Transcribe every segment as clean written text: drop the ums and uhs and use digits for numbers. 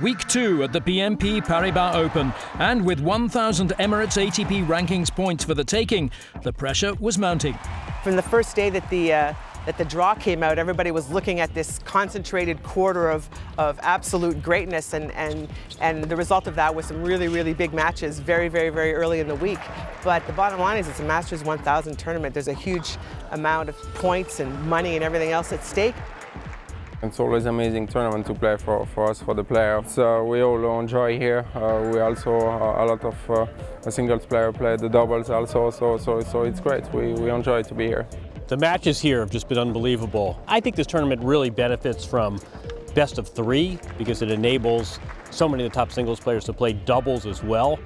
Week 2 at the BNP Paribas Open, and with 1,000 Emirates ATP rankings points for the taking, the pressure was mounting. From the first day that the draw came out, everybody was looking at this concentrated quarter of absolute greatness, and the result of that was some really, really big matches very, very, very early in the week. But the bottom line is it's a Masters 1000 tournament. There's a huge amount of points and money and everything else at stake. It's always an amazing tournament to play for us, for the players. So we all enjoy here. We also, a lot of singles player play the doubles also, so it's great. We enjoy to be here. The matches here have just been unbelievable. I think this tournament really benefits from best of 3 because it enables so many of the top singles players to play doubles as well.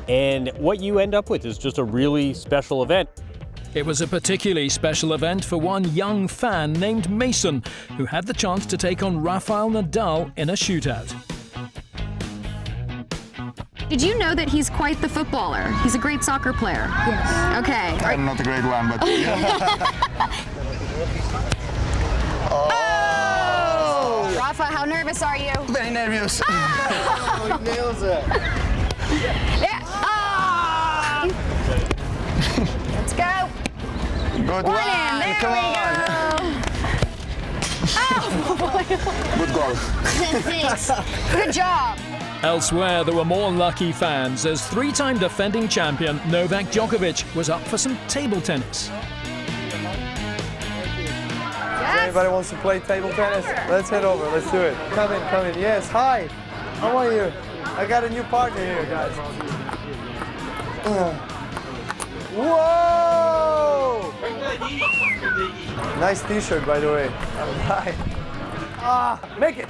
And what you end up with is just a really special event. It was a particularly special event for one young fan named Mason, who had the chance to take on Rafael Nadal in a shootout. Did you know that he's quite the footballer? He's a great soccer player. Yes. Okay. I'm not a great one, but... Oh! Rafa, how nervous are you? Very nervous. Oh! He nails it. Yeah. Oh! Let's go. Good one. There Come we on. Oh! Good goal. Thanks. Good job. Elsewhere, there were more lucky fans as 3-time defending champion Novak Djokovic was up for some table tennis. Yes. Anybody wants to play table tennis? Let's head over. Let's do it. Come in, come in. Yes, hi. How are you? I got a new partner here, guys. Whoa! Nice t-shirt, by the way. All right. Make it.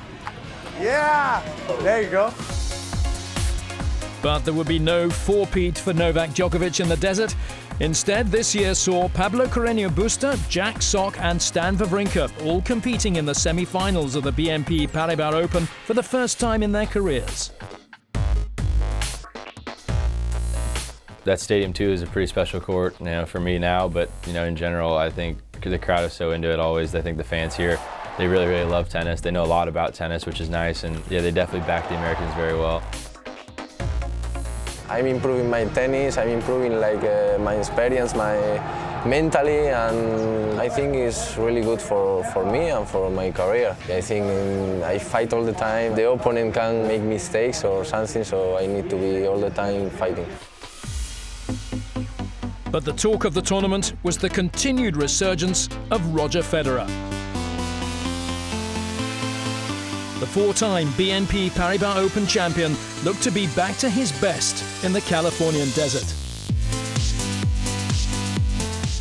Yeah. There you go. But there would be no four-peat for Novak Djokovic in the desert. Instead, this year saw Pablo Carreño Busta, Jack Sock and Stan Wawrinka all competing in the semi-finals of the BNP Paribas Open for the first time in their careers. That Stadium 2 is a pretty special court, for me now, but in general, I think the crowd is so into it always. I think the fans here, they really, really love tennis. They know a lot about tennis, which is nice, and yeah, they definitely back the Americans very well. I'm improving my tennis, I'm improving my experience, my mentally, and I think it's really good for me and for my career. I think I fight all the time. The opponent can make mistakes or something, so I need to be all the time fighting. But the talk of the tournament was the continued resurgence of Roger Federer. The 4-time BNP Paribas Open champion looked to be back to his best in the Californian desert.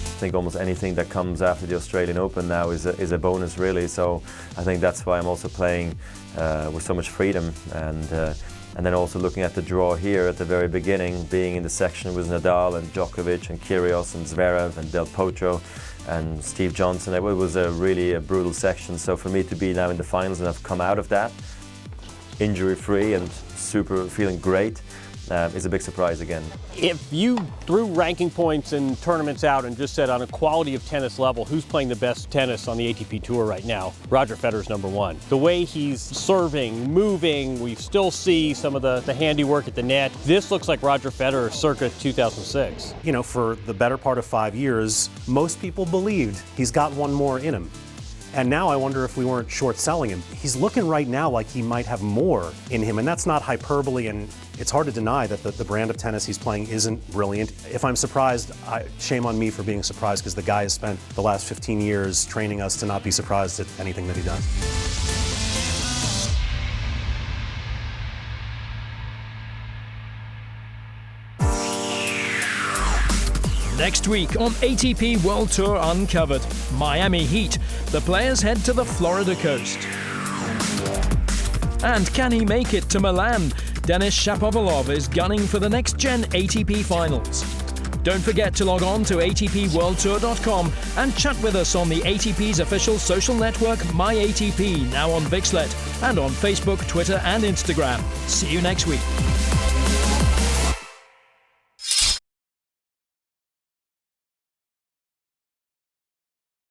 I think almost anything that comes after the Australian Open now is a bonus, really. So I think that's why I'm also playing with so much freedom, and then also looking at the draw here at the very beginning, being in the section with Nadal and Djokovic and Kyrgios and Zverev and Del Potro and Steve Johnson. It was really a brutal section. So for me to be now in the finals and have come out of that injury-free and feeling great is a big surprise again. If you threw ranking points and tournaments out and just said on a quality of tennis level, who's playing the best tennis on the ATP Tour right now, Roger Federer's #1. The way he's serving, moving, we still see some of the handiwork at the net. This looks like Roger Federer circa 2006. For the better part of 5 years, most people believed he's got one more in him. And now I wonder if we weren't short selling him. He's looking right now like he might have more in him, and that's not hyperbole, and it's hard to deny that the brand of tennis he's playing isn't brilliant. If I'm surprised, shame on me for being surprised, because the guy has spent the last 15 years training us to not be surprised at anything that he does. Next week on ATP World Tour Uncovered, Miami Heat, the players head to the Florida coast. And can he make it to Milan? Denis Shapovalov is gunning for the next-gen ATP finals. Don't forget to log on to atpworldtour.com and chat with us on the ATP's official social network, MyATP, now on Vixlet, and on Facebook, Twitter and Instagram. See you next week.